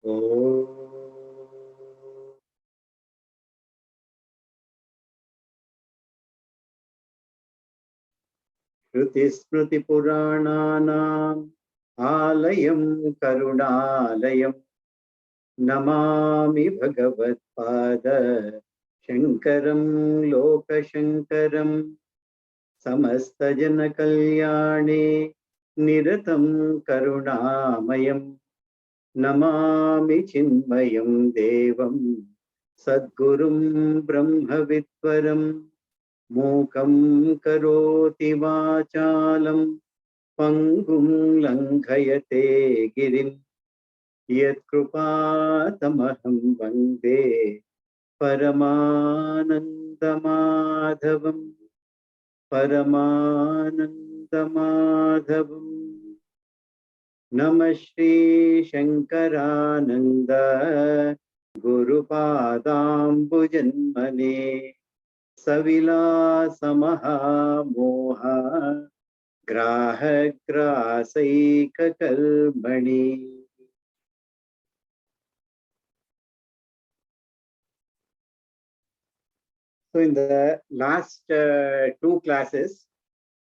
श्रुतिस्मृतिपुराणानाम् आलयं करुणालयं नमामि भगवत्पाद शङ्करं लोकशङ्करम् समस्तजनकल्याणे निरतं करुणामयं नमामि चिन्मयं देवं सद्गुरुं ब्रह्मविद्वरं मूकं करोति वाचालं पङ्गुं लङ्घयते गिरिं यत्कृपातमहं वन्दे परमानन्दमाधवम् परमानन्दमाधवम्। नमः Shri शङ्करानन्द गुरुपादाम्बुजन्मने सविलासमहामोह ग्राहग्रासैककर्मणि। So in the last two classes,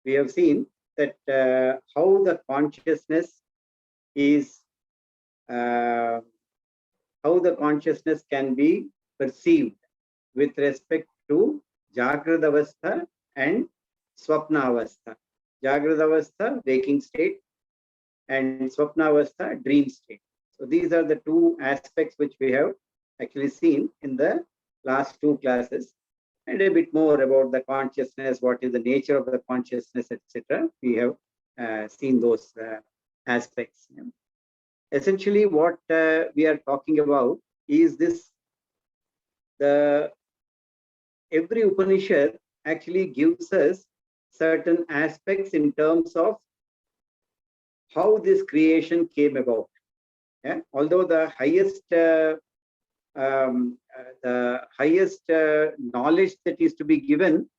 we have seen that how the consciousness is, how the consciousness can be perceived with respect to Jagrada Avastha and Swapna Avastha. Jagrada Avastha, waking state, and Swapna Avastha, dream state. So these are the two aspects which we have actually seen in the last two classes. And a bit more about the consciousness, what is the nature of the consciousness, etc. We have seen those aspects. Essentially, what we are talking about is this: every Upanishad actually gives us certain aspects in terms of how this creation came about. Yeah? Although the highest knowledge that is to be given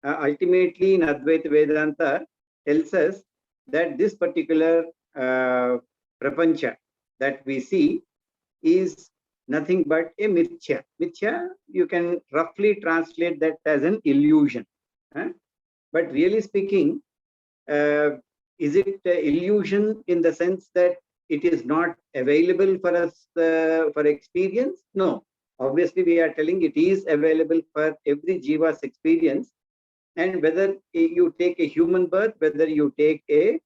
ultimately in Advaita Vedanta tells us that this particular prapancha that we see is nothing but a mithya. Mithya, you can roughly translate that as an illusion. But really speaking, is it illusion in the sense that it is not available for us for experience? No. Obviously, we are telling it is available for every jiva's experience. And whether you take a human birth, whether you take a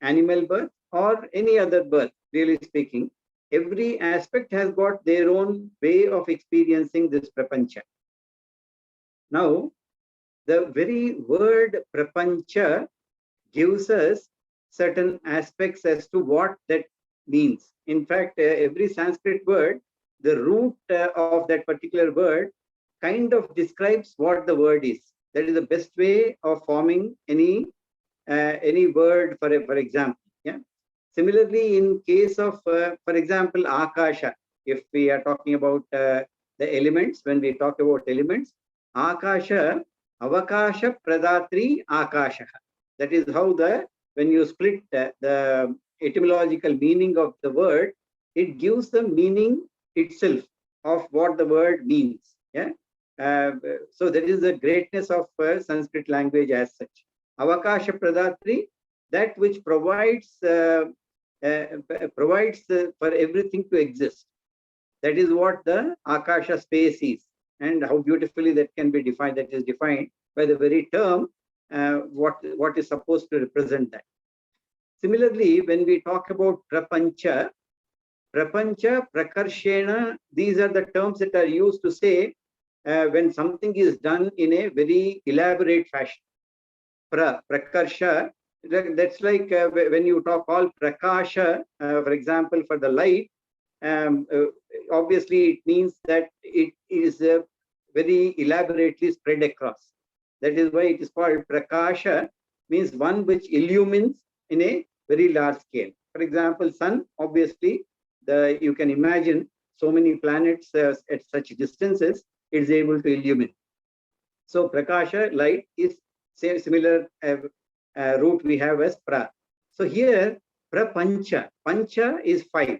animal birth or any other birth, really speaking, every aspect has got their own way of experiencing this prapancha. Now, the very word prapancha gives us certain aspects as to what that means. In fact, every Sanskrit word, the root of that particular word kind of describes what the word is. That is the best way of forming any word for example. Yeah. Similarly, in case of, for example, Akasha, if we are talking about the elements, when we talk about elements, Akasha, Avakasha Pradatri Akasha. That is how when you split the etymological meaning of the word, it gives the meaning itself of what the word means. Yeah. So that is the greatness of Sanskrit language as such. Avakasha Pradatri, that which provides for everything to exist. That is what the Akasha space is, and how beautifully that can be defined. That is defined by the very term what is supposed to represent that. Similarly, when we talk about prapancha, prakarshena, these are the terms that are used to say when something is done in a very elaborate fashion. Prakarsha, that's like when you talk all prakasha, for example, for the light, obviously it means that it is very elaborately spread across. That is why it is called prakasha, means one which illumines in a very large scale. For example, sun, obviously, you can imagine so many planets at such distances, it is able to illumine. So prakasha, light, is similar root we have as pra. So here, prapancha. Pancha is 5.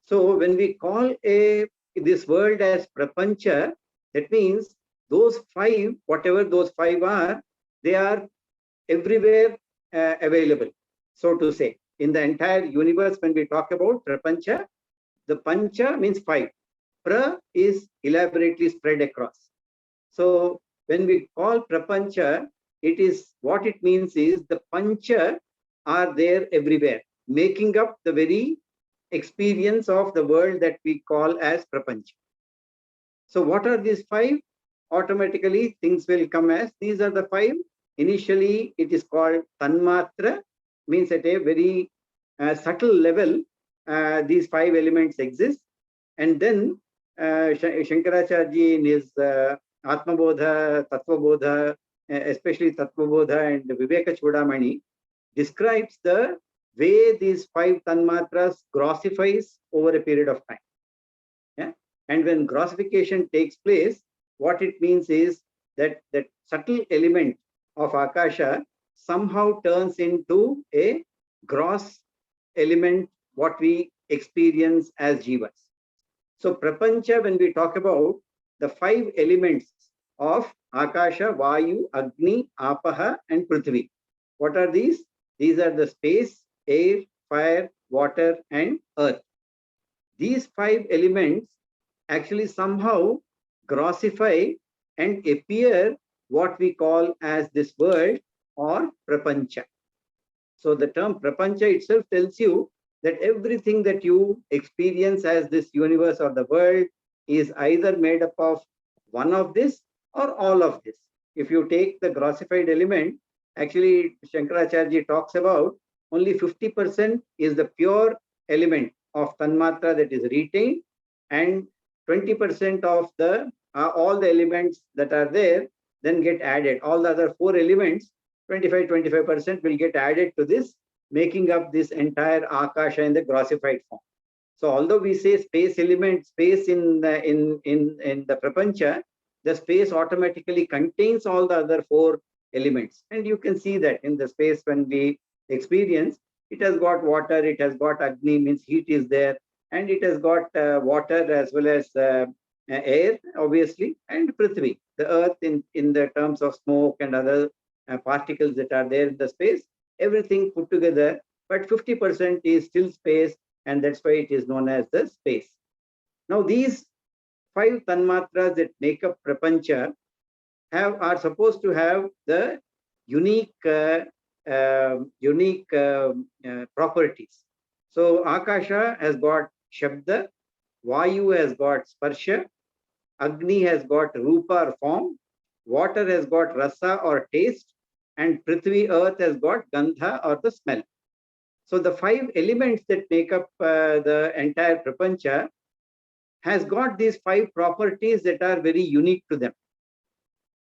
So when we call this world as prapancha, that means those five, whatever those five are, they are everywhere available, so to say. In the entire universe, when we talk about prapancha, the pancha means five. Pra is elaborately spread across. So when we call prapancha, it is what it means is the pancha are there everywhere, making up the very experience of the world that we call as prapancha. So what are these five? Automatically things will come as these are the five. Initially it is called tanmatra, means at a very subtle level these five elements exist. And then Shankaracharya in his Atmabodha, Tattvabodha, especially Tattvabodha and Viveka Chudamani, describes the way these five tanmatras grossifies over a period of time. Yeah? And when grossification takes place, what it means is that that subtle element of Akasha somehow turns into a gross element, what we experience as jivas. So prapancha, when we talk about the five elements of Akasha, Vayu, Agni, Apaha and Prithvi. What are these? These are the space, air, fire, water and earth. These five elements actually somehow grossify and appear what we call as this world or prapancha. So the term prapancha itself tells you that everything that you experience as this universe or the world is either made up of one of this or all of this. If you take the grossified element, actually Shankaracharya talks about only 50% is the pure element of tanmatra that is retained, and 20% of the all the elements that are there then get added. All the other four elements, 25% will get added to this, making up this entire akasha in the grossified form. So although we say space element, space in the prapancha, the space automatically contains all the other four elements. And you can see that in the space when we experience, it has got water, it has got agni, means heat is there, and it has got water as well as air, obviously, and prithvi, the earth in the terms of smoke and other particles that are there in the space, everything put together, but 50% is still space, and that's why it is known as the space. Now these five tanmatras that make up prapancha are supposed to have the unique properties. So Akasha has got Shabda, Vayu has got Sparsha, Agni has got Rupa or form, water has got Rasa or taste, and Prithvi, earth, has got Gandha or the smell. So the five elements that make up the entire prapancha has got these five properties that are very unique to them.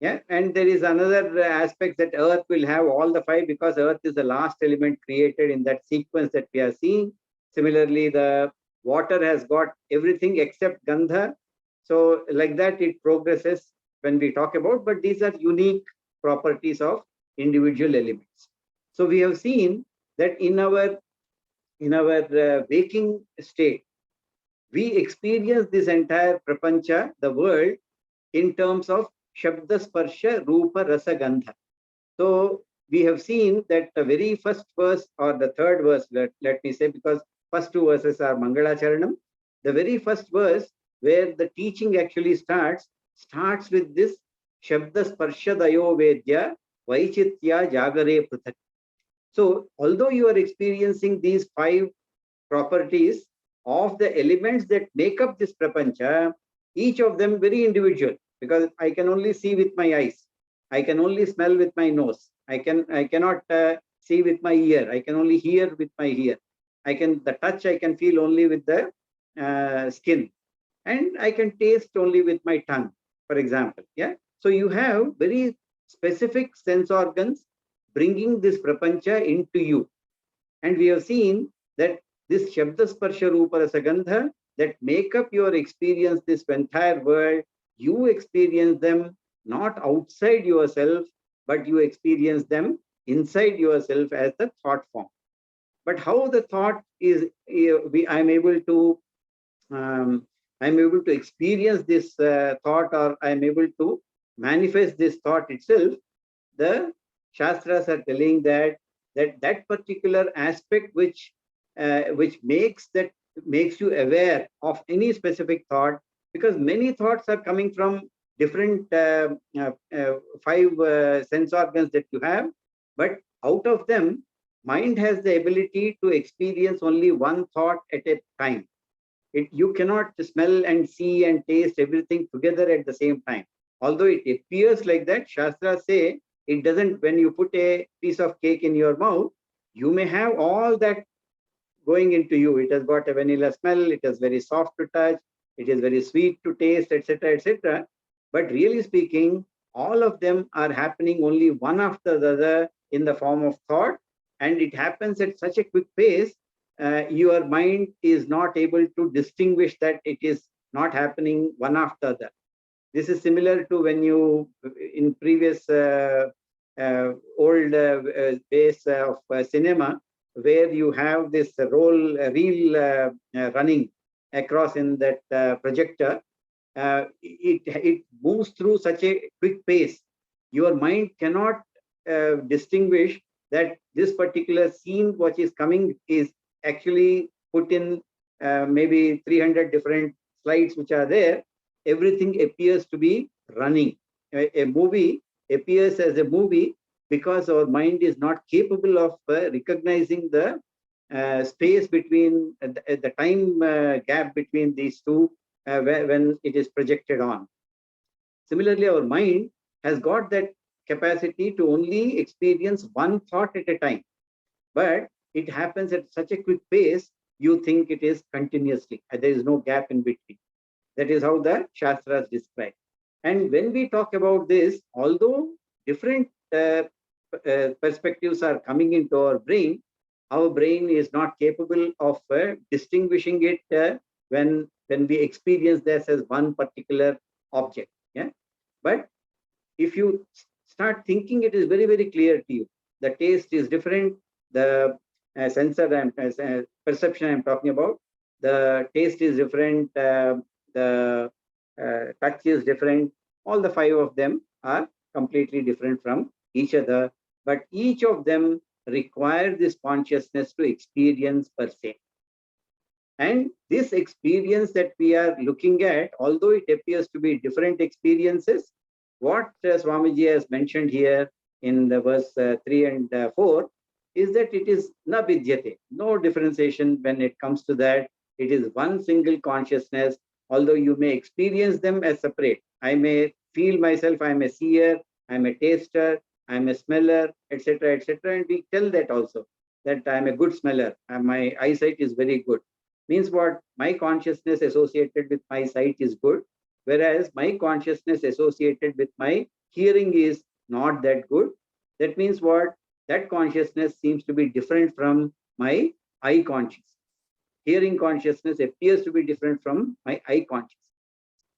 Yeah, and there is another aspect that earth will have all the five, because earth is the last element created in that sequence that we are seeing. Similarly, the water has got everything except Gandha. So like that it progresses when we talk about, but these are unique properties of individual elements. So we have seen that in our waking state, we experience this entire prapancha, the world, in terms of Shabda, Sparsha, Rupa, Rasa, Gandha. So we have seen that the very first verse or the third verse, let me say, because first two verses are Mangalacharanam. The very first verse where the teaching actually starts with this Shabda, Sparsha, Dayo, Vedya, Vaichitya, Jagare, Pruthak. So although you are experiencing these five properties of the elements that make up this prapancha, each of them very individual, because I can only see with my eyes, I can only smell with my nose, I cannot see with my ear, I can only hear with my ear, the touch I can feel only with the skin, and I can taste only with my tongue, for example. Yeah. So you have very specific sense organs bringing this prapancha into you, and we have seen that this Shabda, Sparsha, Rupa, Rasa, Gandha that make up your experience, this entire world, you experience them not outside yourself, but you experience them inside yourself as the thought form. But how the thought is, I am able to I'm able to experience this thought, or I'm able to manifest this thought itself, the Shastras are telling that particular aspect which makes you aware of any specific thought, because many thoughts are coming from different five sense organs that you have, but out of them, mind has the ability to experience only one thought at a time. You cannot smell and see and taste everything together at the same time. Although it appears like that, Shastras say it doesn't. When you put a piece of cake in your mouth, you may have all that going into you. It has got a vanilla smell, it is very soft to touch, it is very sweet to taste, etc., etc. But really speaking, all of them are happening only one after the other in the form of thought, and it happens at such a quick pace, your mind is not able to distinguish that it is not happening one after the other. This is similar to when you, in previous old days of cinema, where you have this reel running across in that projector. It moves through such a quick pace. Your mind cannot distinguish that this particular scene what is coming is actually put in maybe 300 different slides which are there. Everything appears to be running. A movie appears as a movie because our mind is not capable of recognizing the space between the time gap between these two when it is projected on. Similarly, our mind has got that capacity to only experience one thought at a time, but it happens at such a quick pace, you think it is continuously. There is no gap in between. That is how the Shastras describe. And when we talk about this, although different perspectives are coming into our brain is not capable of distinguishing it when we experience this as one particular object. Yeah, but if you start thinking, it is very, very clear to you. The taste is different. The sensor and perception I'm talking about. The taste is different. The touch is different. All the five of them are completely different from each other, but each of them require this consciousness to experience per se. And this experience that we are looking at, although it appears to be different experiences, what Swamiji has mentioned here in the verse 3 and 4 is that it is na vidyate, no differentiation when it comes to that. It is one single consciousness, although you may experience them as separate. I may feel myself, I'm a seer, I'm a taster, I'm a smeller, etc., etc. And we tell that also, that I'm a good smeller, and my eyesight is very good. Means what? My consciousness associated with my sight is good, whereas my consciousness associated with my hearing is not that good. That means what? That consciousness seems to be different from my eye consciousness. Hearing consciousness appears to be different from my eye consciousness.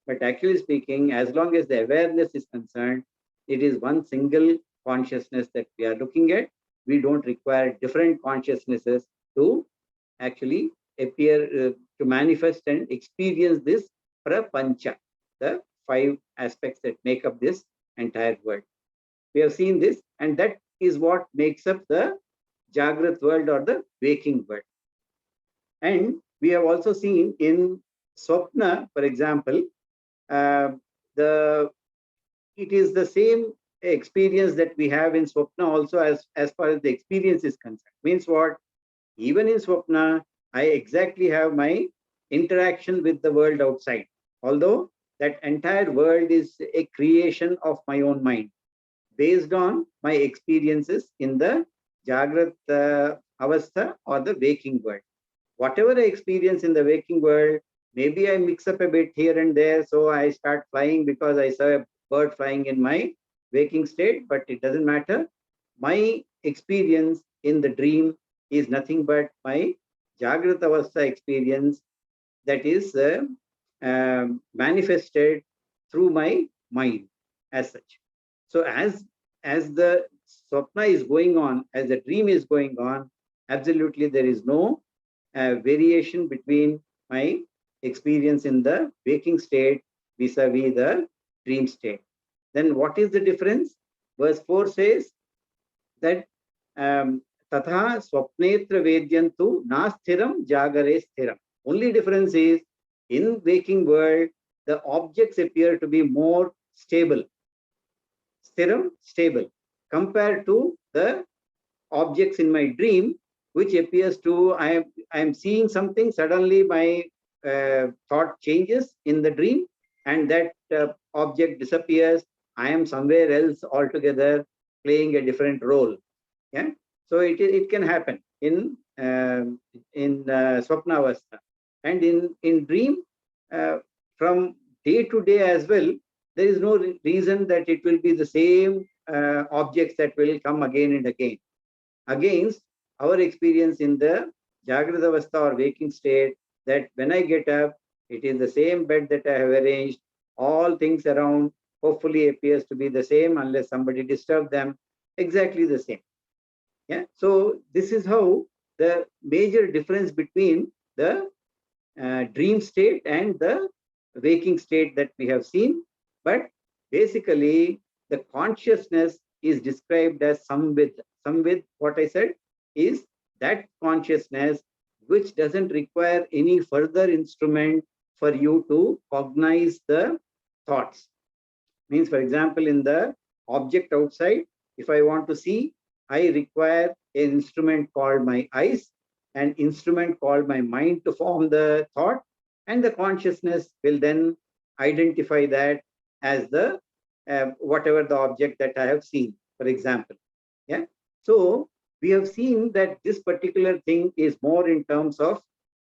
But actually speaking, as long as the awareness is concerned, it is one single consciousness that we are looking at. We don't require different consciousnesses to actually appear, to manifest and experience this prapancha, the five aspects that make up this entire world. We have seen this, and that is what makes up the Jagrat world or the waking world. And we have also seen in Swapna, for example, it is the same experience that we have in Swapna also as far as the experience is concerned. Means what? Even in Swapna, I exactly have my interaction with the world outside, although that entire world is a creation of my own mind based on my experiences in the Jagrat Avastha or the waking world. Whatever I experience in the waking world, maybe I mix up a bit here and there, so I start flying because I saw a bird flying in my waking state, but it doesn't matter. My experience in the dream is nothing but my Jagrata Avastha experience that is manifested through my mind as such. So as the Swapna is going on, as the dream is going on, absolutely there is no variation between my experience in the waking state vis-a-vis the dream state. Then what is the difference? Verse 4 says that Tatha swapnetra vedyantu nasthiram jagare sthiram. Only difference is in waking world, the objects appear to be more stable, sthiram, stable, compared to the objects in my dream, which appears to, I am seeing something, suddenly my thought changes in the dream, and that object disappears. I am somewhere else altogether, playing a different role. Yeah, so it can happen in swapna avastha, and in dream, from day to day as well. There is no reason that it will be the same objects that will come again and again. Against our experience in the Jagrata Avastha or waking state, that when I get up, it is the same bed that I have arranged. All things around hopefully appears to be the same unless somebody disturbs them. Exactly the same. Yeah. So this is how the major difference between the dream state and the waking state that we have seen. But basically, the consciousness is described as samvid. Samvid, what I said, is that consciousness which doesn't require any further instrument for you to cognize the thoughts. Means, for example, in the object outside, if I want to see, I require an instrument called my eyes, an instrument called my mind to form the thought, and the consciousness will then identify that as the whatever the object that I have seen, for example. Yeah. So we have seen that this particular thing is more in terms of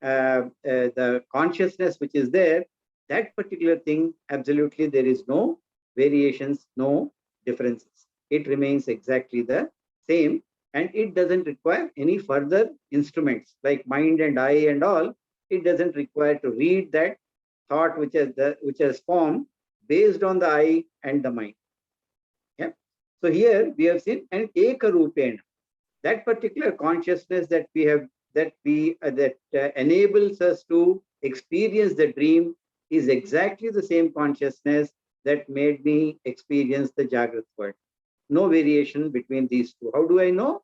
the consciousness which is there. That particular thing, absolutely, there is no variations, no differences. It remains exactly the same, and it doesn't require any further instruments like mind and eye and all. It doesn't require to read that thought which has formed based on the eye and the mind. Yeah. So here we have seen an ekarupena, that particular consciousness that we have, that enables us to experience the dream, is exactly the same consciousness that made me experience the Jagrat world. No variation between these two. How do I know?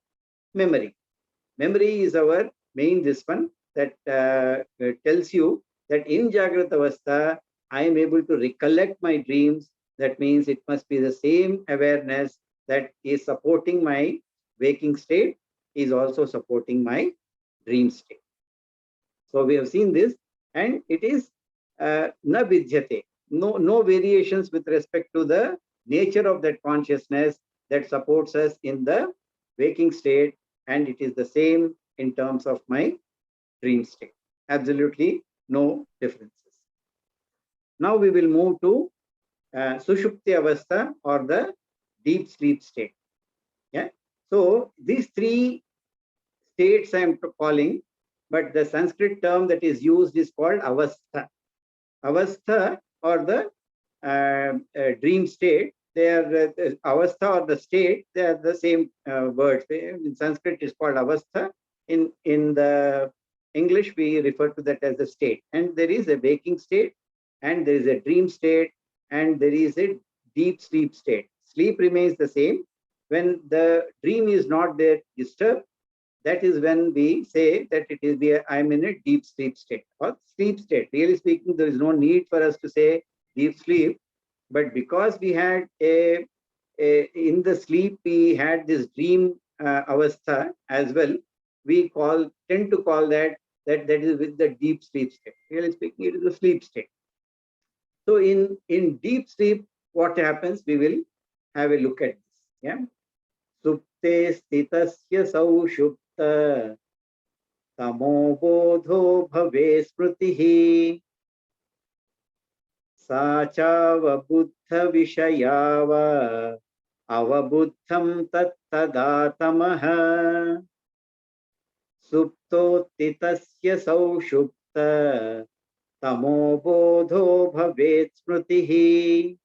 Memory. Memory is our main this one that tells you that in Jagrat Avastha, I am able to recollect my dreams. That means it must be the same awareness that is supporting my waking state, is also supporting my dream state. So we have seen this, and it is na vidyate. No variations with respect to the nature of that consciousness that supports us in the waking state, and it is the same in terms of my dream state. Absolutely no differences. Now we will move to Sushuptiya Avastha, or the deep sleep state. Yeah. So these three states I am calling, but the Sanskrit term that is used is called Avastha. Avastha, or the dream state. They are Avastha or the state. They are the same words. In Sanskrit, it's called Avastha. In the English, we refer to that as a state. And there is a waking state, and there is a dream state, and there is a deep sleep state. Sleep remains the same. When the dream is not there disturbed, that is when we say that it is I am in a deep sleep state or sleep state. Really speaking, there is no need for us to say deep sleep, but because we had in the sleep we had this dream avastha as well, we tend to call that is with the deep sleep state. Really speaking, it is a sleep state. So in deep sleep, what happens? We will have a look at this. Yeah. Supte stitasya saushupta tamo bodho bhave smritihi sa chava buddha vishayava avabuddham tattadatamah. Supto titasya saushupta tamo bodho bhave smritihi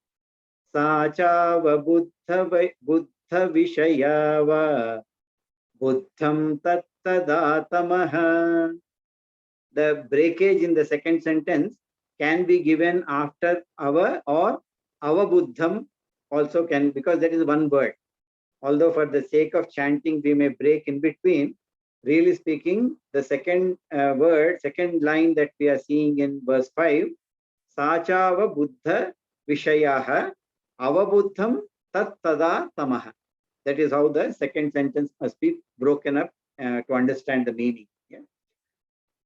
sa chava buddha vishayava buddham tattadatamah. the breakage in the second sentence can be given after our or avabuddham also can, because that is one word. Although for the sake of chanting, we may break in between. Really speaking, the second second line that we are seeing in verse 5, Sachava Buddha Vishayaha Avabuddham Tat Tada Tamaha. That is how the second sentence must be broken up to understand the meaning. Yeah.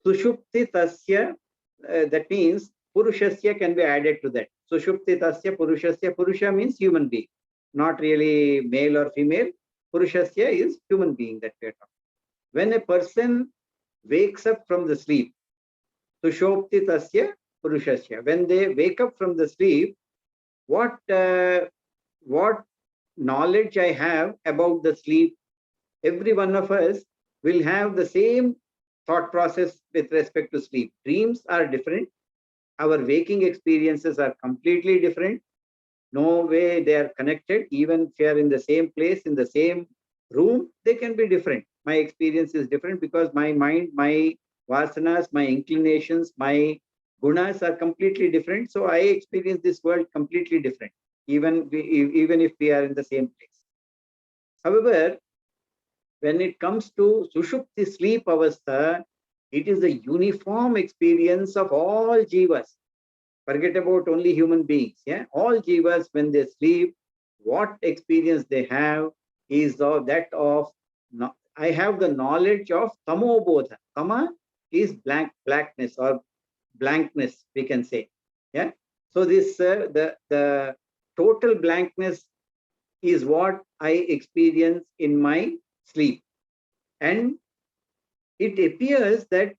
Sushupti Tasya, that means Purushasya can be added to that. Sushupti Tasya Purushasya. Purusha means human being, not really male or female. Purushasya is human being that we are talking. When a person wakes up from the sleep, Sushupti Tasya Purushasya. When they wake up from the sleep, what knowledge I have about the sleep, every one of us will have the same thought process with respect to sleep. Dreams are different. Our waking experiences are completely different. No way they are connected. Even if we are in the same place, in the same room, they can be different. My experience is different because my mind, my vasanas, my inclinations, my gunas are completely different. So I experience this world completely different, even if we are in the same place. However, when it comes to Sushupti sleep avastha, it is a uniform experience of all jivas. Forget about only human beings. Yeah, all jivas, when they sleep, what experience they have is that of, I have the knowledge of tamo bodha. Tama is blackness or blankness, we can say. Yeah. So this the total blankness is what I experience in my sleep, and it appears that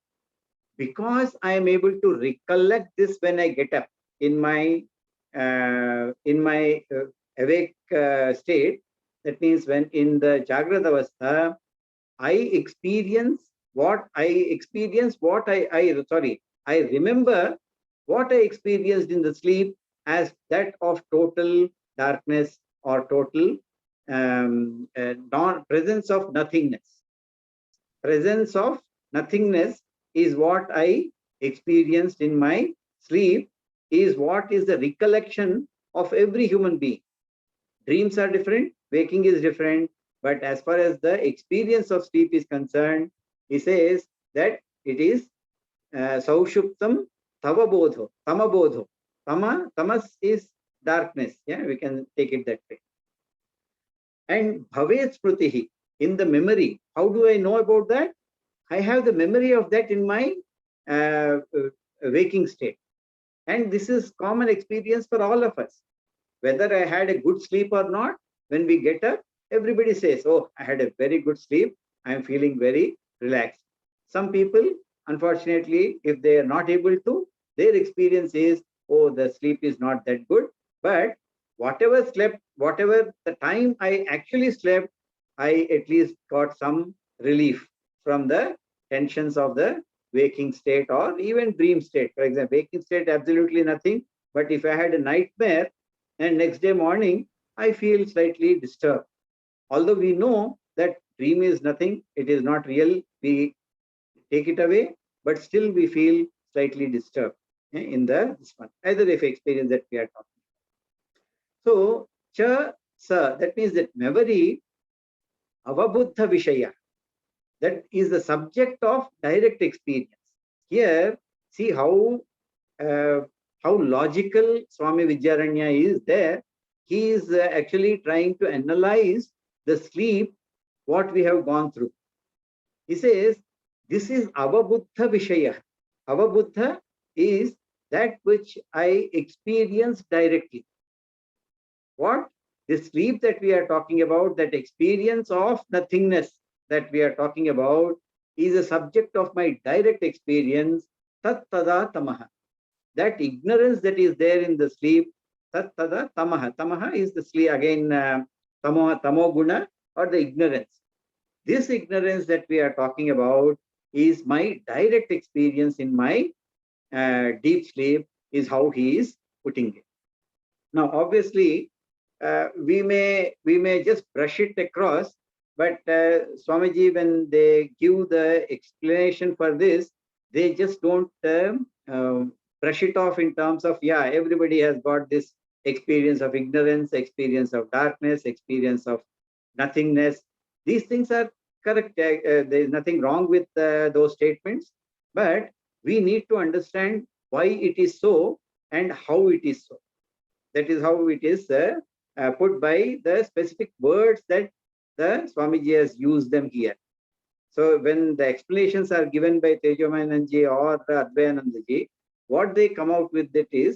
because I am able to recollect this when I get up in my awake state, that means when in the Jagrata Avastha, I remember what I experienced in the sleep as that of total darkness or total presence of nothingness. Presence of nothingness is what I experienced in my sleep, is what is the recollection of every human being. Dreams are different, waking is different, but as far as the experience of sleep is concerned, he says that it is Saushuptam Tavabodho, Tamabodho. Tamas is darkness. Yeah, we can take it that way. And Bhavet Sprutihi, in the memory. How do I know about that? I have the memory of that in my waking state. And this is common experience for all of us. Whether I had a good sleep or not, when we get up, everybody says, oh, I had a very good sleep. I'm feeling very relaxed. Some people, unfortunately, if they are not able to, their experience is, oh, the sleep is not that good. But whatever the time I actually slept, I at least got some relief from the tensions of the waking state or even dream state. For example, waking state, absolutely nothing. But if I had a nightmare and next day morning, I feel slightly disturbed. Although we know that dream is nothing, it is not real, we take it away, but still we feel slightly disturbed in this one. Either if experience that we are talking. So, cha, sa, that means that memory, avabuddha vishaya, that is the subject of direct experience. Here, see how logical Swami Vidyaranya is there. He is actually trying to analyze the sleep, what we have gone through. He says, this is avabuddha vishaya. Avabuddha is that which I experience directly. What? The sleep that we are talking about, that experience of nothingness that we are talking about, is a subject of my direct experience, tat tada tamaha. That ignorance that is there in the sleep, tat tada tamaha. Tamaha is the sleep, again, tamo guna, or the ignorance. This ignorance that we are talking about is my direct experience in my deep sleep, is how he is putting it. Now, obviously, we may just brush it across, but Swamiji, when they give the explanation for this, they just don't brush it off in terms of, yeah, everybody has got this experience of ignorance, experience of darkness, experience of nothingness. These things are correct. There is nothing wrong with those statements, but we need to understand why it is so and how it is so. That is how it is put by the specific words that the Swamiji has used them here. So when the explanations are given by Tejomayananji or Advayanandaji, what they come out with that is,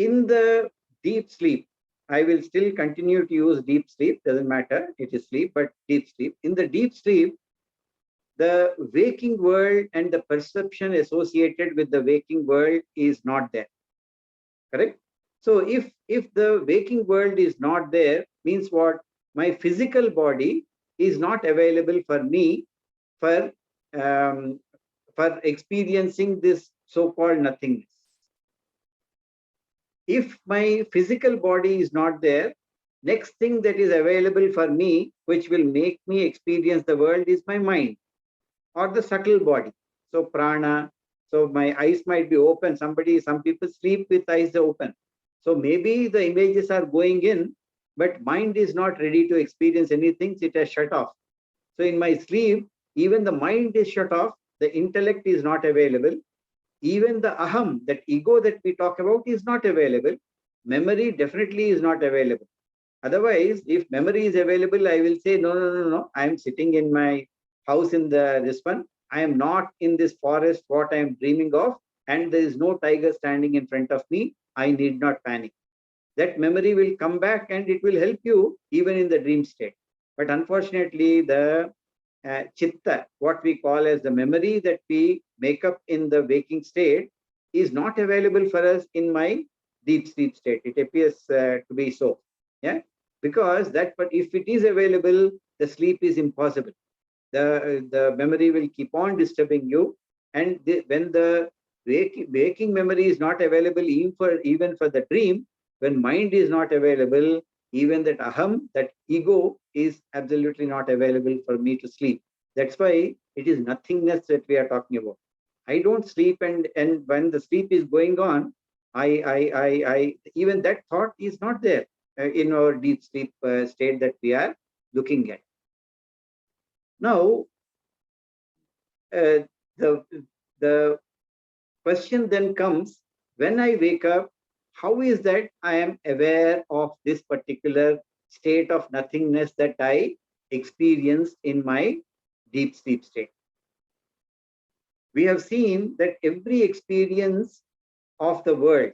in the deep sleep, I will still continue to use deep sleep, doesn't matter, it is sleep, but deep sleep. In the deep sleep, the waking world and the perception associated with the waking world is not there. Correct? So if the waking world is not there, means what? My physical body is not available for me for experiencing this so-called nothingness. If my physical body is not there, next thing that is available for me, which will make me experience the world, is my mind or the subtle body. So prana. So my eyes might be open. Some people sleep with eyes open. So maybe the images are going in, but mind is not ready to experience anything. It has shut off. So in my sleep, even the mind is shut off. The intellect is not available. Even the aham, that ego that we talk about, is not available. Memory definitely is not available. Otherwise, if memory is available, I will say, no. I am sitting in my house in this one. I am not in this forest, what I am dreaming of, and there is no tiger standing in front of me. I need not panic. That memory will come back and it will help you even in the dream state. But unfortunately, the chitta, what we call as the memory that we make up in the waking state, is not available for us in my deep sleep state. It appears to be so. Yeah, because that, but if it is available, the sleep is impossible. The memory will keep on disturbing you, and when the waking memory is not available, even for the dream, when mind is not available, even that aham, that ego, is absolutely not available for me to sleep. That's why it is nothingness that we are talking about. I don't sleep, and when the sleep is going on, I even that thought is not there in our deep sleep state that we are looking at. Now, the question then comes, when I wake up, how is that I am aware of this particular state of nothingness that I experienced in my deep sleep state? We have seen that every experience of the world,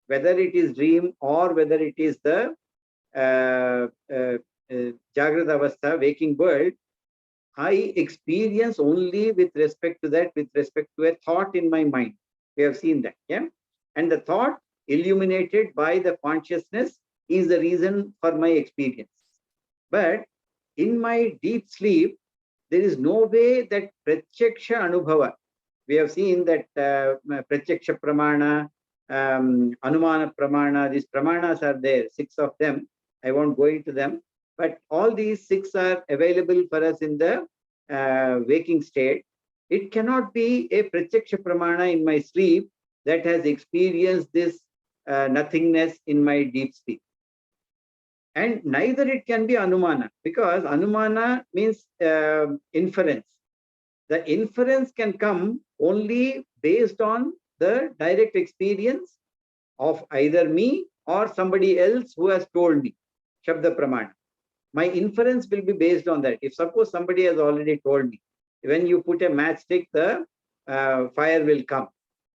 whether it is dream or whether it is the Jagrata Avastha, waking world, I experience only with respect to that, with respect to a thought in my mind. We have seen that, yeah? And the thought illuminated by the consciousness is the reason for my experience. But in my deep sleep, there is no way that pratyaksha anubhava. We have seen that pratyaksha pramana, anumana pramana, these pramanas are there, 6 of them. I won't go into them. But all these 6 are available for us in the waking state. It cannot be a pratyaksha pramana in my sleep that has experienced this nothingness in my deep sleep. And neither it can be anumana, because anumana means inference. The inference can come only based on the direct experience of either me or somebody else who has told me, Shabda Pramana. My inference will be based on that. If suppose somebody has already told me, when you put a matchstick, the fire will come.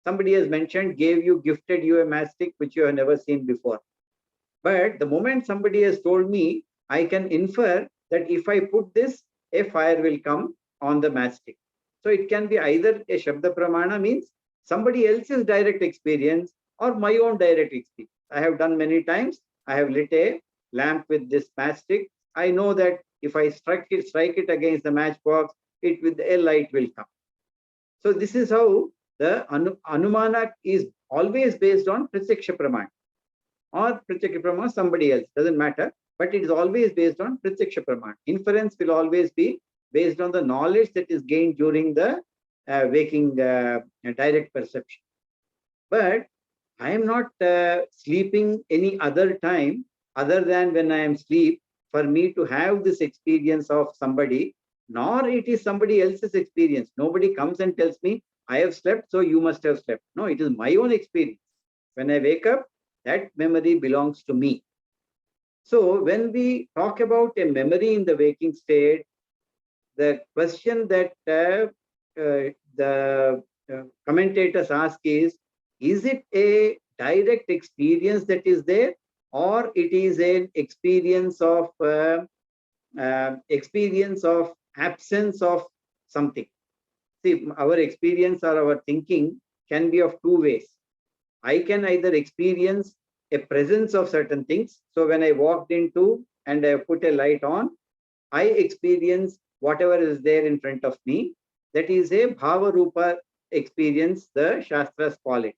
Somebody has mentioned, gifted you a matchstick which you have never seen before. But the moment somebody has told me, I can infer that if I put this, a fire will come on the matchstick. So it can be either a Shabda Pramana, means somebody else's direct experience, or my own direct experience. I have done many times. I have lit a lamp with this matchstick. I know that if I strike it against the matchbox, a light will come. So this is how the Anumana is always based on Pratyaksha Pramana, or Pratyaksha Pramana somebody else, doesn't matter, but it is always based on Pratyaksha Pramana. Inference will always be based on the knowledge that is gained during the waking direct perception. But I am not sleeping any other time other than when I am asleep for me to have this experience of somebody, nor it is somebody else's experience. Nobody comes and tells me, I have slept, so you must have slept. No, it is my own experience. When I wake up, that memory belongs to me. So when we talk about a memory in the waking state, the question that the commentators ask is it a direct experience that is there, or it is an experience of absence of something? See, our experience or our thinking can be of two ways. I can either experience a presence of certain things. So when I walked into and I put a light on, I experience whatever is there in front of me. That is a Bhava Rupa experience, the Shastras call it.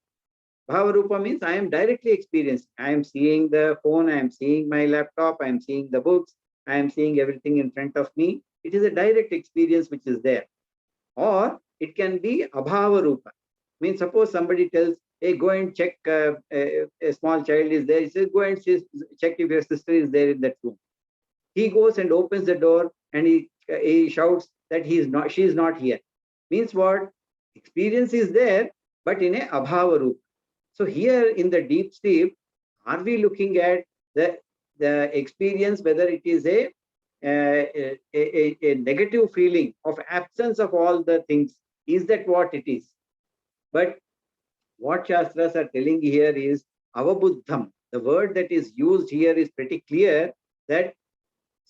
Bhava Rupa means I am directly experiencing. I am seeing the phone, I am seeing my laptop, I am seeing the books, I am seeing everything in front of me. It is a direct experience which is there. Or it can be Abhava Rupa. Means suppose somebody tells, hey, go and check, a small child is there. He says, go and check if your sister is there in that room. He goes and opens the door and he shouts that she is not here. Means what? Experience is there, but in a abhava roop. So here in the deep sleep, are we looking at the experience, whether it is a negative feeling of absence of all the things? Is that what it is? But what Shastras are telling here is avabuddham. The word that is used here is pretty clear, that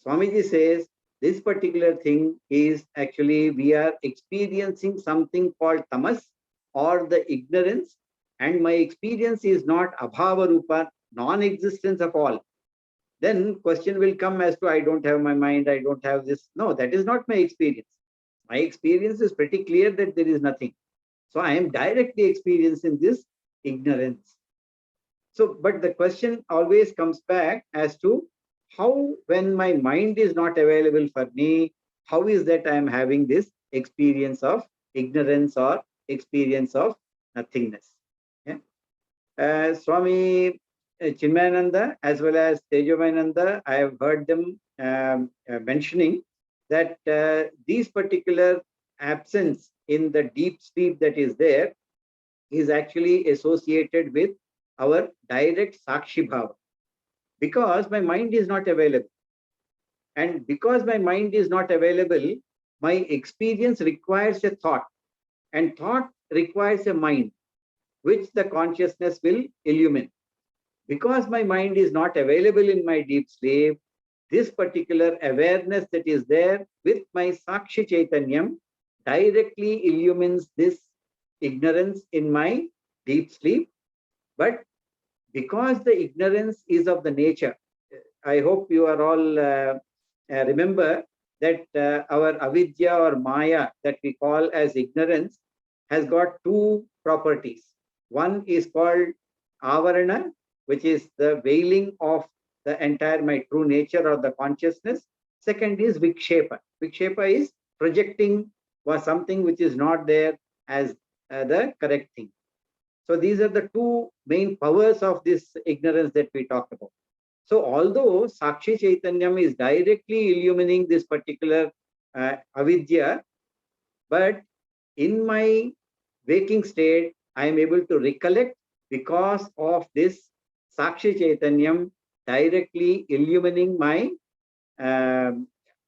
Swamiji says this particular thing is actually we are experiencing something called tamas, or the ignorance, and my experience is not abhava rupa, non-existence of all. Then question will come as to I don't have my mind, I don't have this. No, that is not my experience. My experience is pretty clear that there is nothing. So I am directly experiencing this ignorance. So, but the question always comes back as to how, when my mind is not available for me, how is that I am having this experience of ignorance or experience of nothingness? Yeah? Swami Chinmayananda as well as Tejomayananda, I have heard them mentioning that these particular absence in the deep sleep that is there is actually associated with our direct Sakshi Bhava, because my mind is not available. And because my mind is not available, my experience requires a thought, and thought requires a mind, which the consciousness will illumine. Because my mind is not available in my deep sleep, this particular awareness that is there with my Sakshi Chaitanyam directly illumines this ignorance in my deep sleep. But because the ignorance is of the nature, I hope you are all remember that our avidya or maya that we call as ignorance has got two properties. One is called avarana, which is the veiling of the entire my true nature or the consciousness. Second is vikshepa. Vikshepa is projecting something which is not there as the correct thing. So these are the two main powers of this ignorance that we talk about. So although Sakshi Chaitanyam is directly illumining this particular avidya, but in my waking state, I am able to recollect because of this Sakshi Chaitanyam directly illumining my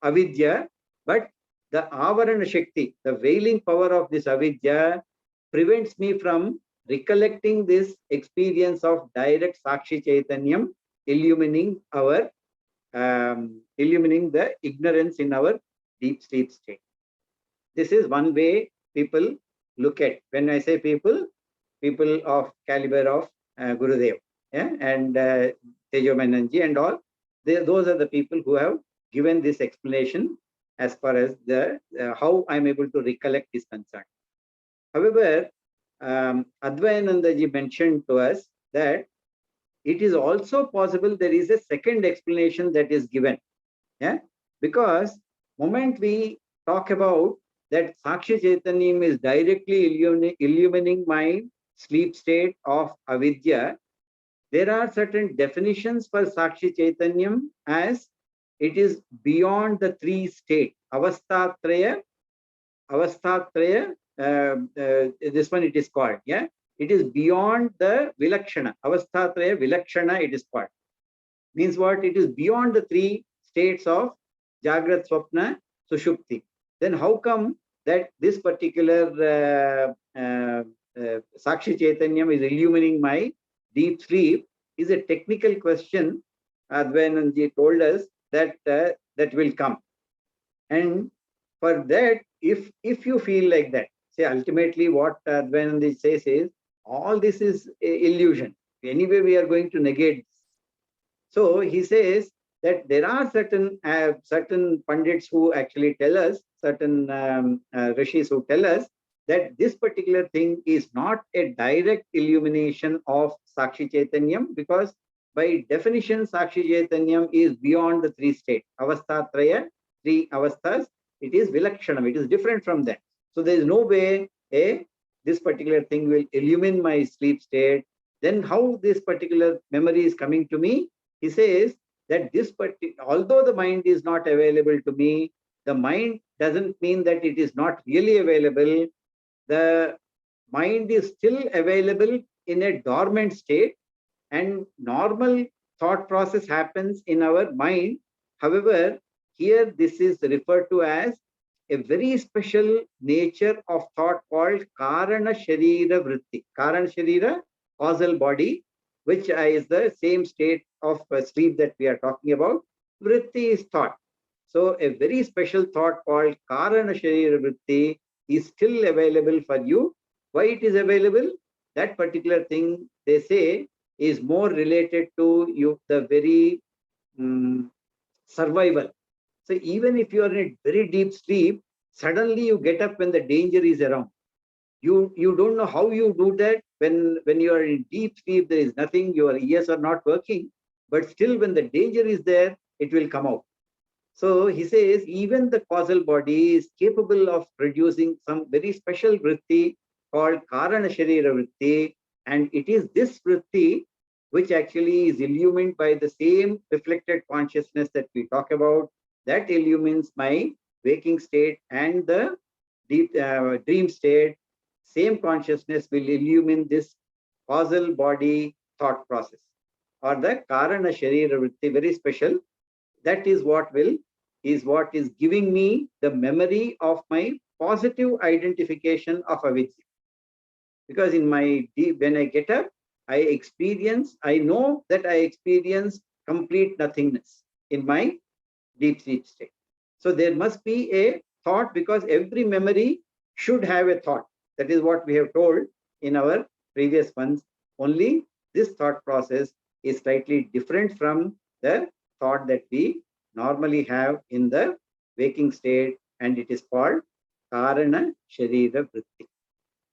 avidya. But the Avarana Shakti, the veiling power of this avidya, prevents me from recollecting this experience of direct Sakshi Chaitanyam illumining the ignorance in our deep sleep state. This is one way people look at. When I say people of caliber of Gurudev, yeah, and Tejo Menanji and all, those are the people who have given this explanation as far as the how I'm able to recollect is concerned. However, Advayanandaji mentioned to us that it is also possible there is a second explanation that is given. Yeah, because moment we talk about that Sakshi Chaitanyam is directly illumining my sleep state of avidya, there are certain definitions for Sakshi Chaitanyam as it is beyond the three states. Avasthatraya, this one it is called, yeah. It is beyond the Vilakshana. Avasthatraya Vilakshana it is called. Means what? It is beyond the three states of Jagrat, Swapna, Sushupti. Then how come that this particular Sakshi Chaitanyam is illumining my deep sleep is a technical question. Advainanji told us that that will come. And for that, if you feel like that, say ultimately what Advainanji says is, all this is illusion. Anyway, we are going to negate this. So he says that there are certain pundits who actually tell us, certain rishis who tell us that this particular thing is not a direct illumination of Sakshi Chaitanyam, because by definition Sakshi Chaitanyam is beyond the three states. Avasthatraya, three avasthas, it is Vilakshanam, it is different from that. So there is no way this particular thing will illumine my sleep state. Then how this particular memory is coming to me? He says that although the mind is not available to me, the mind doesn't mean that it is not really available. The mind is still available in a dormant state, and normal thought process happens in our mind. However, here this is referred to as a very special nature of thought called Karana Sharira Vritti. Karana Sharira, causal body, which is the same state of sleep that we are talking about. Vritti is thought. So a very special thought called Karana Sharira Vritti is still available for you. Why it is available? That particular thing, they say, is more related to you, the very survival. So even if you are in a very deep sleep, suddenly you get up when the danger is around. You don't know how you do that. When you are in deep sleep, there is nothing, your ears are not working, but still when the danger is there, it will come out. So he says even the causal body is capable of producing some very special vritti called Karana Sharira Vritti, and it is this vritti which actually is illumined by the same reflected consciousness that we talk about, that illumines my waking state and the deep dream state. Same consciousness will illumine this causal body thought process, or the Karana Sharira Vritti, very special. That is what is giving me the memory of my positive identification of avidya. Because in my when I get up, I know that I experience complete nothingness in my deep sleep state. So there must be a thought, because every memory should have a thought. That is what we have told in our previous ones. Only this thought process is slightly different from the thought that we normally have in the waking state, and it is called Karana Sharira Vritti.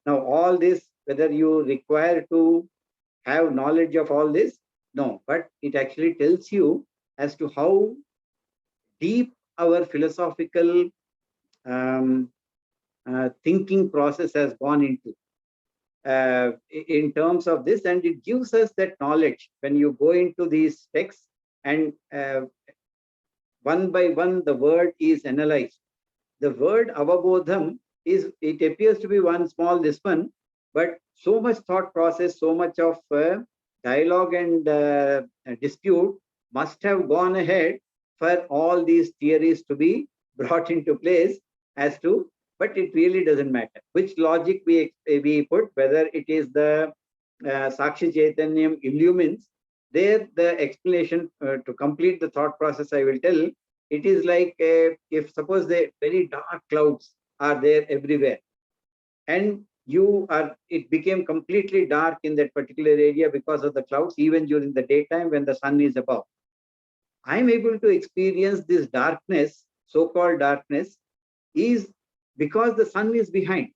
Now all this, whether you require to have knowledge of all this, no, but it actually tells you as to how deep our philosophical thinking process has gone into in terms of this, and it gives us that knowledge when you go into these texts, and one by one the word is analyzed. The word avabodham it appears to be one small this one, but so much thought process, so much of dialogue and dispute must have gone ahead for all these theories to be brought into place as to, but it really doesn't matter which logic we put, whether it is the Sakshi Chaitanyam illumines. There the explanation to complete the thought process, I will tell, it is like if suppose the very dark clouds are there everywhere, and it became completely dark in that particular area because of the clouds, even during the daytime when the sun is above. I am able to experience this darkness, so-called darkness, is because the sun is behind.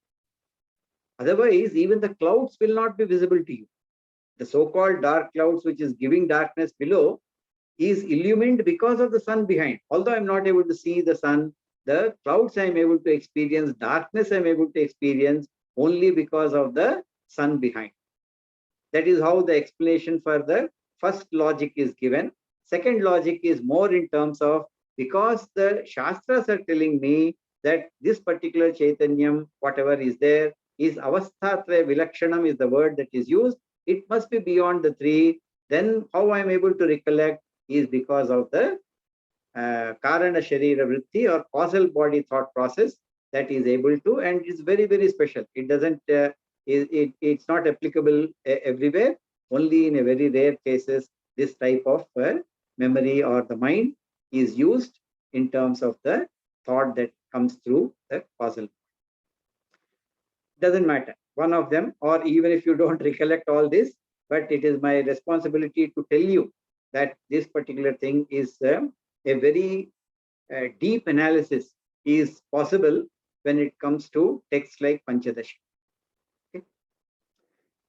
Otherwise, even the clouds will not be visible to you. The so-called dark clouds, which is giving darkness below, is illumined because of the sun behind. Although I'm not able to see the sun, the clouds I am able to experience, darkness I am able to experience only because of the sun behind. That is how the explanation for the first logic is given. Second logic is more in terms of, because the Shastras are telling me that this particular Chaitanyam, whatever is there, is avasthatraya vilakshanam is the word that is used. It must be beyond the three. Then how I am able to recollect is because of the Karana Sharira Vritti or causal body thought process that is able to, and it's very, very special. It doesn't, it's not applicable everywhere. Only in a very rare cases, this type of memory or the mind is used in terms of the thought that comes through the causal. Doesn't matter, one of them, or even if you don't recollect all this, but it is my responsibility to tell you that this particular thing is a very deep analysis is possible when it comes to texts like Panchadashi. Okay?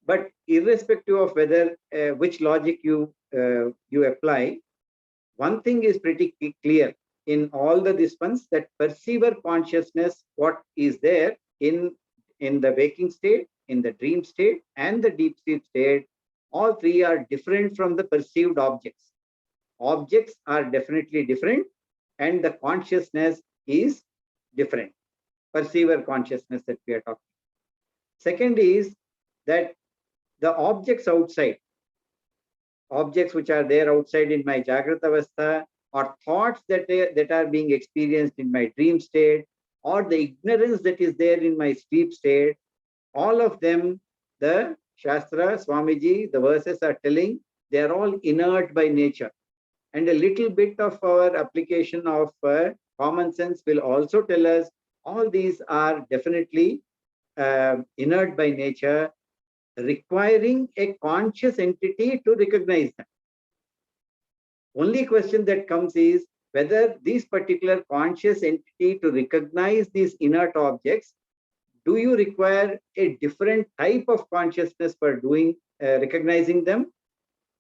But irrespective of whether which logic you apply, one thing is pretty clear in all the these ones, that perceiver consciousness, what is there in the waking state, in the dream state, and the deep sleep state, all three are different from the perceived objects. Objects are definitely different, and the consciousness is different. Perceiver consciousness that we are talking. Second is that the objects outside, objects which are there outside in my Jagrata Avastha, or thoughts that are being experienced in my dream state, or the ignorance that is there in my sleep state, all of them, the Shastra, Swamiji, the verses are telling, they are all inert by nature. And a little bit of our application of common sense will also tell us all these are definitely inert by nature, requiring a conscious entity to recognize them. Only question that comes is whether this particular conscious entity to recognize these inert objects, do you require a different type of consciousness for doing recognizing them?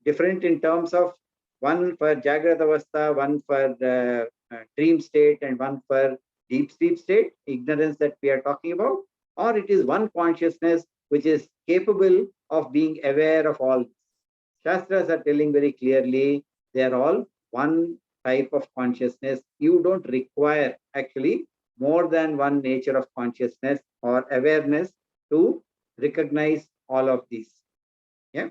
Different in terms of one for Jagrata Avastha, one for dream state, and one for deep sleep state, ignorance that we are talking about, or it is one consciousness which is capable of being aware of all. Shastras are telling very clearly, they are all one type of consciousness. You don't require actually more than one nature of consciousness or awareness to recognize all of these. Yeah.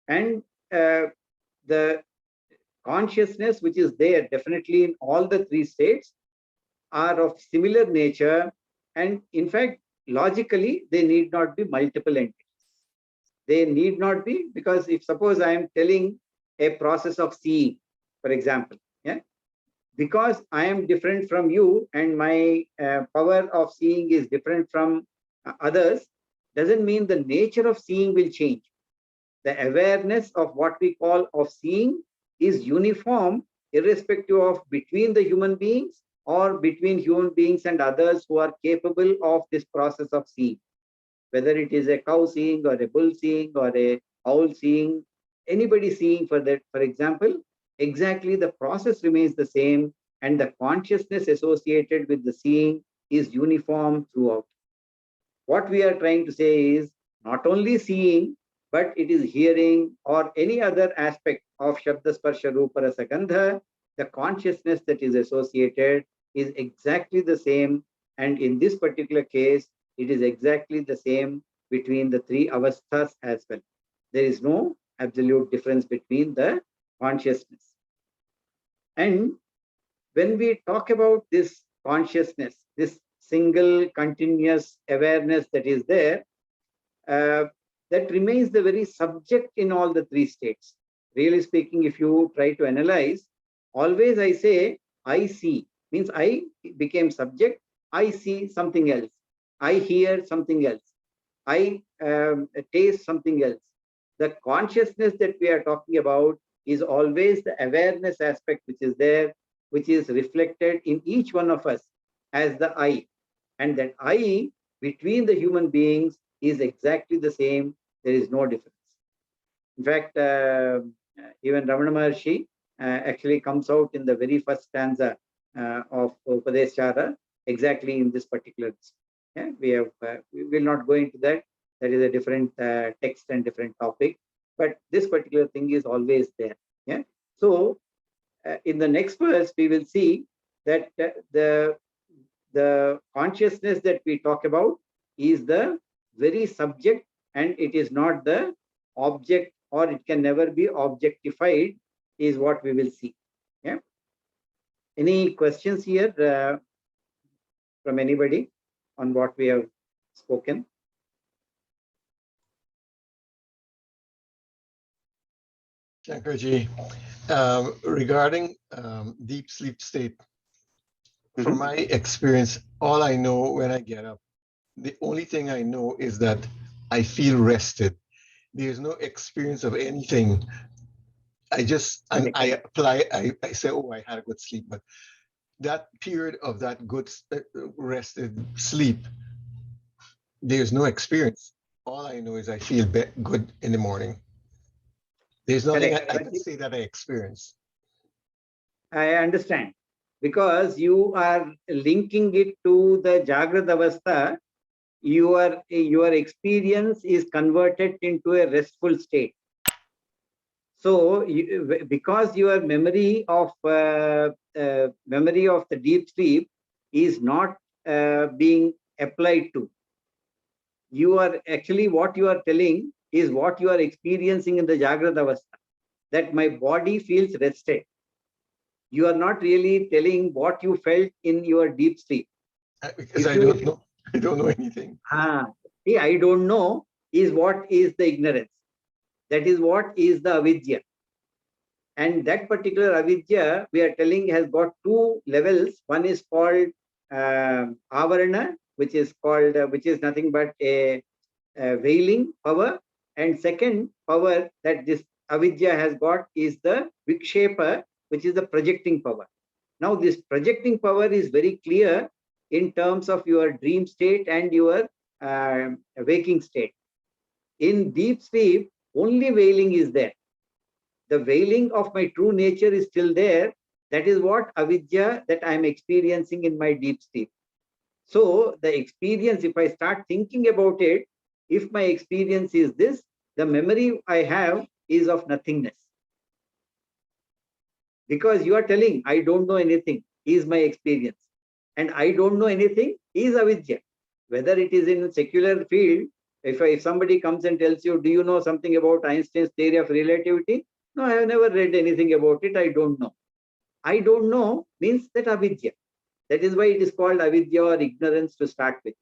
And the consciousness which is there definitely in all the three states are of similar nature, and in fact logically they need not be multiple entities. They need not be, because if suppose I am telling a process of seeing, for example, yeah, because I am different from you and my power of seeing is different from others, doesn't mean the nature of seeing will change. The awareness of what we call of seeing is uniform irrespective of between the human beings or between human beings and others who are capable of this process of seeing. Whether it is a cow seeing or a bull seeing or a owl seeing, anybody seeing for that, for example, exactly the process remains the same, and the consciousness associated with the seeing is uniform throughout. What we are trying to say is not only seeing, but it is hearing or any other aspect of Shabda Sparsha Rupa Rasa Gandha, the consciousness that is associated is exactly the same. And in this particular case, it is exactly the same between the three avasthas as well. There is no absolute difference between the consciousness. And when we talk about this consciousness, this single continuous awareness that is there, that remains the very subject in all the three states. Really speaking, if you try to analyze, always I say, I see, means I became subject, I see something else, I hear something else, I taste something else. The consciousness that we are talking about is always the awareness aspect which is there, which is reflected in each one of us as the I. And that I between the human beings is exactly the same. There is no difference. In fact, even Ramana Maharshi actually comes out in the very first stanza of Upadeshara exactly in this particular. Yeah, we will not go into that. That is a different text and different topic. But this particular thing is always there. Yeah. So in the next verse, we will see that the consciousness that we talk about is the very subject, and it is not the object, or it can never be objectified, is what we will see. Yeah. Any questions here from anybody on what we have spoken? Shankarji, regarding deep sleep state, from my experience, all I know when I get up, the only thing I know is that I feel rested. There's no experience of anything. I just, and I apply, I say, oh, I had a good sleep, but that period of that good rested sleep, there's no experience. All I know is I feel good in the morning. There's nothing I can say that I experience. I understand, because you are linking it to the Jagrata Avastha. Your experience is converted into a restful state. So, because your memory of the deep sleep is not being applied to, you are actually, what you are telling is what you are experiencing in the Jagrata Avastha, that my body feels rested. You are not really telling what you felt in your deep sleep. Because I don't know. I don't know anything. See, I don't know is what is the ignorance. That is what is the avidya. And that particular avidya, we are telling, has got two levels. One is called avarana, which is nothing but a veiling power. And second power that this avidya has got is the vikshepa, which is the projecting power. Now, this projecting power is very clear in terms of your dream state and your waking state. In deep sleep, only veiling is there. The veiling of my true nature is still there. That is what avidya that I am experiencing in my deep sleep. So the experience, if I start thinking about it, if my experience is this, the memory I have is of nothingness. Because you are telling, I don't know anything, is my experience. And I don't know anything is avidya. Whether it is in secular field, if somebody comes and tells you, do you know something about Einstein's theory of relativity? No, I have never read anything about it. I don't know. I don't know means that avidya. That is why it is called avidya or ignorance to start with.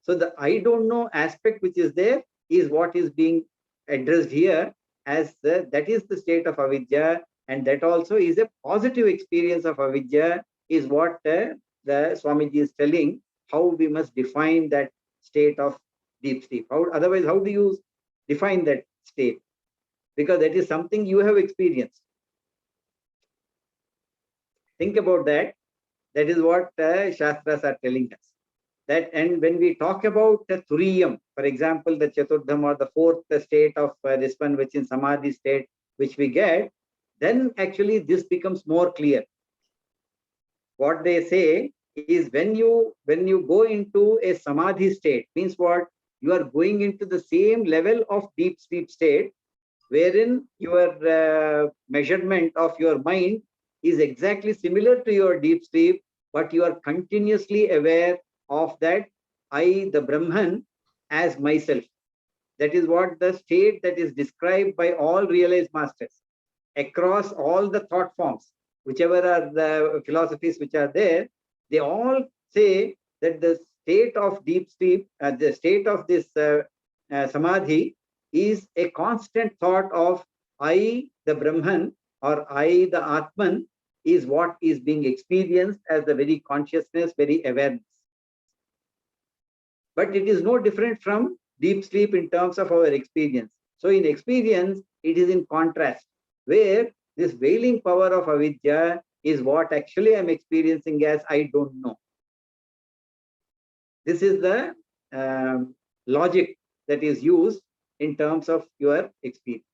So the I don't know aspect which is there is what is being addressed here as that is the state of avidya, and that also is a positive experience of avidya, is what the Swamiji is telling, how we must define that state of deep sleep. Otherwise, how do you define that state? Because that is something you have experienced. Think about that. That is what Shastras are telling us. That, and when we talk about the Turiyam, for example, the Chaturdham or the fourth state of this one, which in Samadhi state, which we get, then actually this becomes more clear. What they say is when you go into a Samadhi state, means what? You are going into the same level of deep sleep state, wherein your measurement of your mind is exactly similar to your deep sleep, but you are continuously aware of that I, the Brahman, as myself. That is what the state that is described by all realized masters across all the thought forms, whichever are the philosophies which are there. They all say that the state of deep sleep, the state of this samadhi, is a constant thought of I, the Brahman, or I, the Atman, is what is being experienced as the very consciousness, very awareness. But it is no different from deep sleep in terms of our experience. So in experience, it is in contrast, where this veiling power of avidya is what actually I'm experiencing as I don't know. This is the logic that is used in terms of your experience.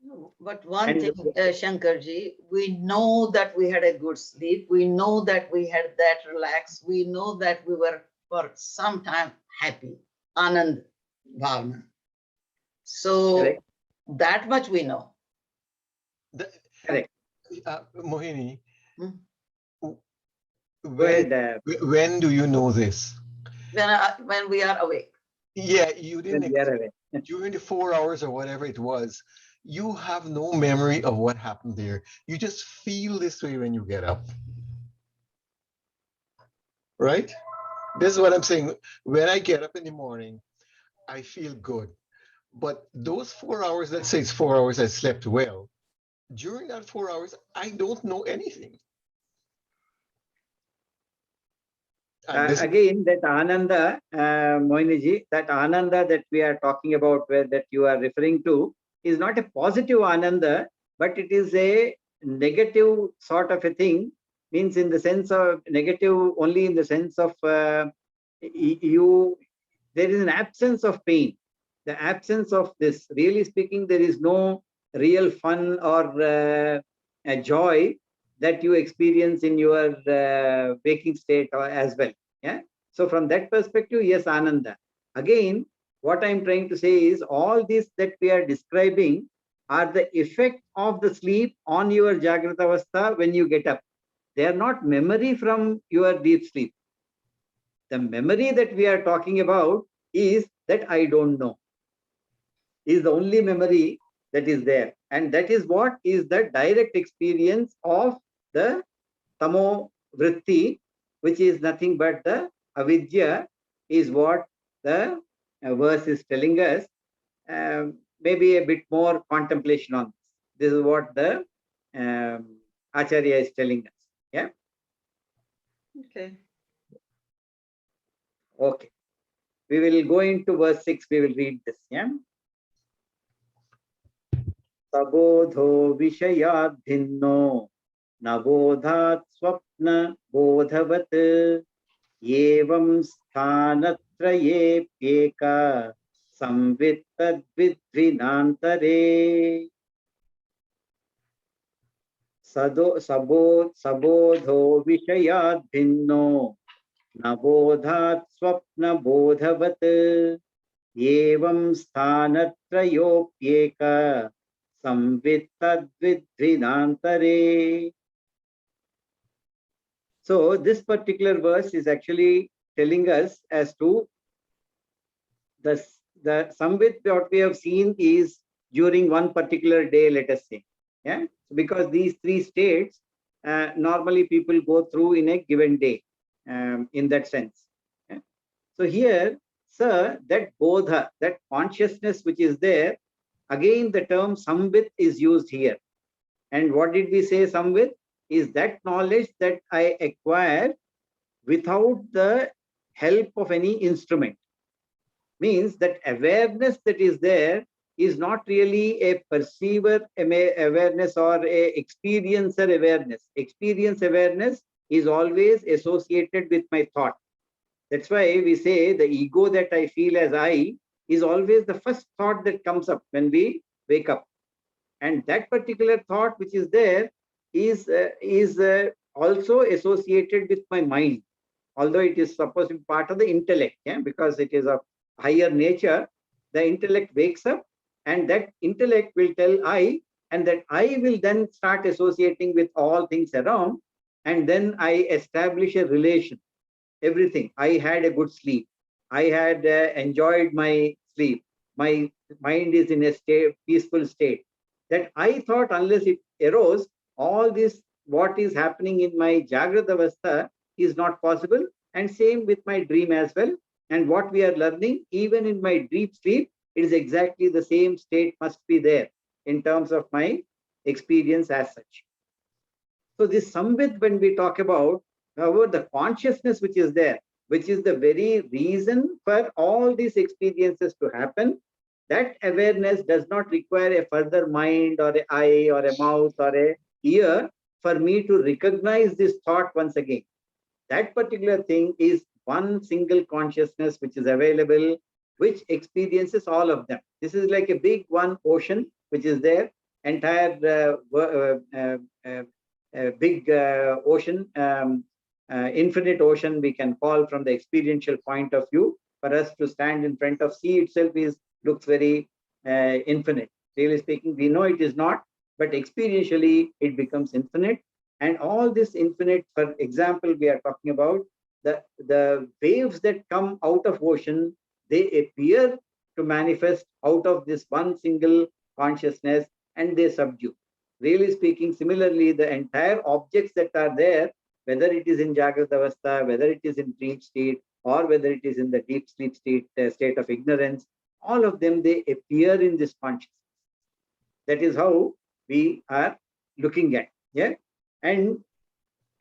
No, but one And thing, Shankarji, we know that we had a good sleep. We know that we had that relax. We know that we were for some time happy, Anand Bhavna. So correct, that much we know. The, correct. Mohini, Hmm. Go when ahead, when do you know this? When we are awake. Yeah, you when didn't we are away. during the 4 hours or whatever it was. You have no memory of what happened there. You just feel this way when you get up, right? This is what I'm saying. When I get up in the morning, I feel good. But those 4 hours, let's say it's 4 hours I slept well. During that 4 hours, I don't know anything. And this, Again, that Ananda, Mohiniji, that Ananda that we are talking about, where that you are referring to, is not a positive Ananda, but it is a negative sort of a thing. Means in the sense of negative, only in the sense of you, there is an absence of pain, the absence of this. Really speaking, there is no real fun or a joy that you experience in your waking state or as well. Yeah. So from that perspective, yes, Ananda. Again, what I'm trying to say is all this that we are describing are the effect of the sleep on your Jagrata Avastha when you get up. They are not memory from your deep sleep. The memory that we are talking about is that I don't know, is the only memory that is there. And that is what is the direct experience of the tamo vritti, which is nothing but the avidya, is what the verse is telling us. Maybe a bit more contemplation on this. This is what the Acharya is telling us. Yeah. Okay. Okay. We will go into verse 6. We will read this. Yeah. सबोधो विषयात् भिन्नो न बोधात् स्वप्न बोधवत् एवं स्थानत्रयेऽप्येक संवित् तद्विद्विनान्तरे सबोधो विषयात् भिन्नो न बोधात् स्वप्न बोधवत् एवं स्थानत्रयोऽप्येक संवित् तद्विद्विनान्तरे. So this particular verse is actually telling us as to the samvit. What we have seen is during one particular day, let us say. Yeah, because these three states normally people go through in a given day, in that sense. Yeah? So here, sir, that bodha, that consciousness which is there, again the term samvit is used here. And what did we say samvit? Is that knowledge that I acquire without the help of any instrument. Means that awareness that is there is not really a perceiver awareness or a experiencer awareness. Experience awareness is always associated with my thought. That's why we say the ego that I feel as I is always the first thought that comes up when we wake up. And that particular thought which is there is also associated with my mind, although it is supposed to be part of the intellect, yeah, because it is of higher nature. The intellect wakes up, and that intellect will tell I, and that I will then start associating with all things around, and then I establish a relation. Everything. I had a good sleep. I had enjoyed my sleep. My mind is in a peaceful state. That I thought, unless it arose, all this, what is happening in my Jagrata Avastha is not possible. And same with my dream as well. And what we are learning, even in my deep sleep, it is exactly the same state must be there in terms of my experience as such. So this samvit, when we talk about, however, the consciousness which is there, which is the very reason for all these experiences to happen, that awareness does not require a further mind or an eye or a mouth or a ear for me to recognize this thought once again. That particular thing is one single consciousness which is available, which experiences all of them. This is like a big one ocean which is there, entire big ocean, infinite ocean, we can call from the experiential point of view. For us to stand in front of sea itself looks very infinite. Really speaking, we know it is not, but experientially it becomes infinite. And all this infinite, for example, we are talking about the waves that come out of ocean, they appear to manifest out of this one single consciousness, and they subdue. Really speaking, similarly, the entire objects that are there, whether it is in Jagrata Avastha, whether it is in dream state, or whether it is in the deep sleep state, state of ignorance, all of them, they appear in this consciousness. That is how we are looking at. Yeah. And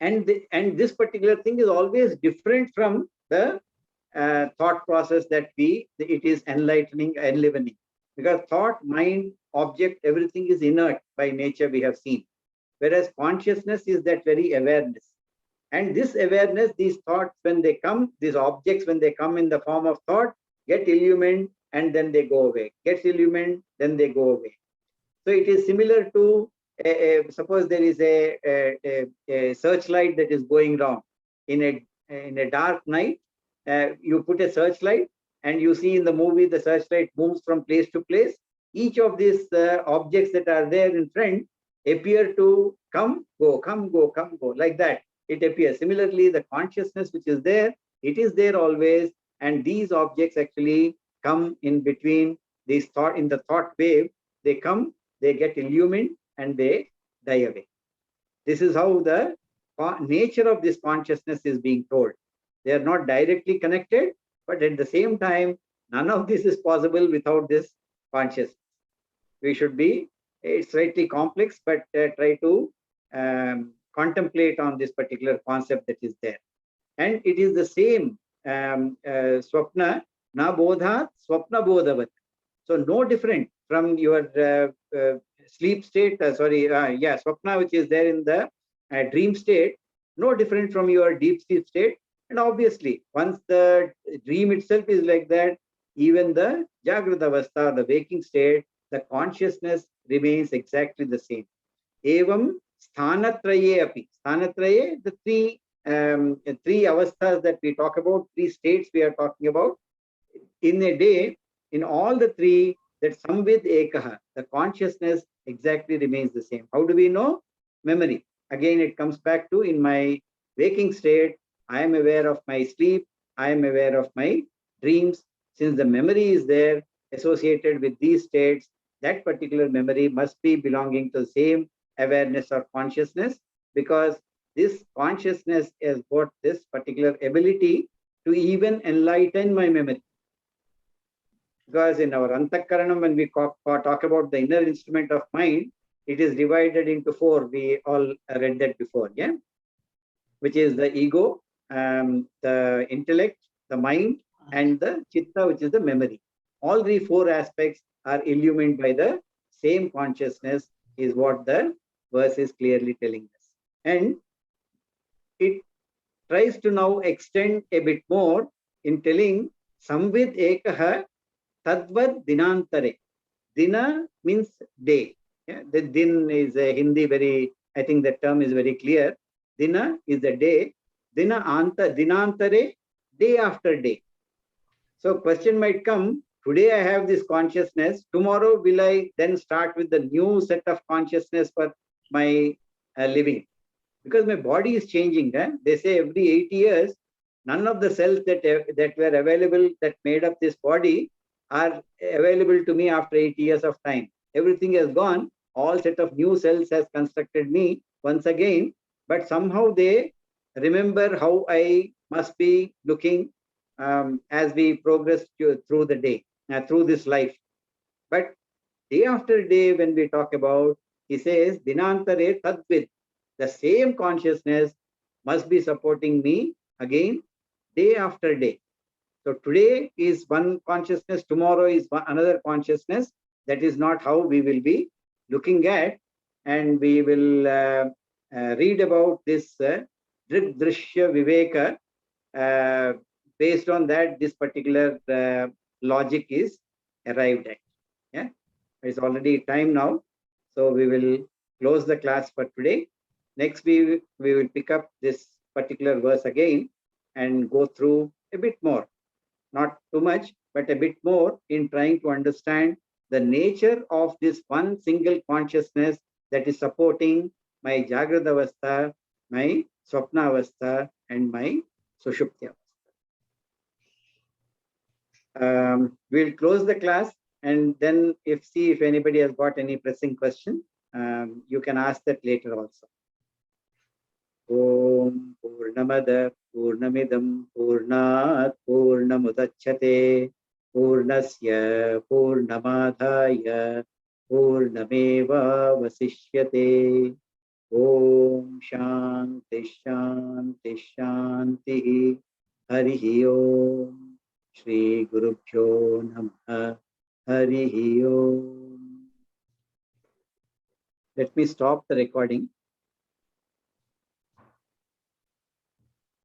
this particular thing is always different from the thought process that it is enlivening, because thought, mind, object, everything is inert by nature, we have seen, whereas consciousness is that very awareness. And this awareness, these thoughts, when they come, these objects, when they come in the form of thought, get illumined and then they go away, gets illumined, then they go away. So it is similar to suppose there is a searchlight that is going wrong in a dark night. You put a searchlight, and you see in the movie the searchlight moves from place to place. Each of these objects that are there in front appear to come, go, come, go, come, go, like that. It appears. Similarly, the consciousness which is there, it is there always, and these objects actually come in between these thought, in the thought wave. They come, they get illumined, and they die away. This is how the nature of this consciousness is being told. They are not directly connected, but at the same time, none of this is possible without this consciousness. We should be, it's slightly complex, but try to contemplate on this particular concept that is there. And it is the same swapna, na bodhat, swapna bodhavat. So no different from your sleep state, swapna, which is there in the dream state, no different from your deep sleep state. And obviously, once the dream itself is like that, even the Jagrata Avastha, the waking state, the consciousness remains exactly the same. Evam sthanatraye api. Sthanatraye, the three avasthas that we talk about, three states we are talking about. In a day, in all the three, that samvid ekaha, the consciousness exactly remains the same. How do we know? Memory. Again, it comes back to, in my waking state, I am aware of my sleep, I am aware of my dreams. Since the memory is there associated with these states, that particular memory must be belonging to the same awareness or consciousness, because this consciousness has got this particular ability to even enlighten my memory. Because in our Antakaranam, when we talk about the inner instrument of mind, it is divided into four. We all read that before, yeah? Which is the ego, the intellect, the mind, and the chitta, which is the memory. All the four aspects are illumined by the same consciousness, is what the verse is clearly telling us. And it tries to now extend a bit more in telling samvid ekaha tadvad dinantare. Dina means day. Yeah? The din is a Hindi very, I think that term is very clear. Dina is the day. Dinantare, day after day. So question might come, today I have this consciousness, tomorrow will I then start with the new set of consciousness for my living? Because my body is changing. They say every 8 years, none of the cells that were available, that made up this body, are available to me after 8 years of time. Everything has gone. All set of new cells has constructed me once again, but somehow they remember how I must be looking as we progress through the day, through this life. But day after day, when we talk about, he says, dinantare tadvid, the same consciousness must be supporting me again, day after day. So today is one consciousness, tomorrow is another consciousness. That is not how we will be looking at, and we will read about this drishya viveka. Based on that, this particular logic is arrived at. Yeah, it's already time now. So we will close the class for today. Next, we will pick up this particular verse again and go through a bit more, not too much, but a bit more in trying to understand the nature of this one single consciousness that is supporting my Jagrada Avastha, my Swapna Avastha, and my Sushuptiya. We'll close the class and then see if anybody has got any pressing question. You can ask that later also. Om Purnamada Purnamidam Purnat Purnamudachyate Purnasya Purnamadhaya Purnameva Vasishyate. Om Shanti Shanti Shanti Harihi Om Shri Gurubhyo Namaha Harihi Om. Let me stop the recording.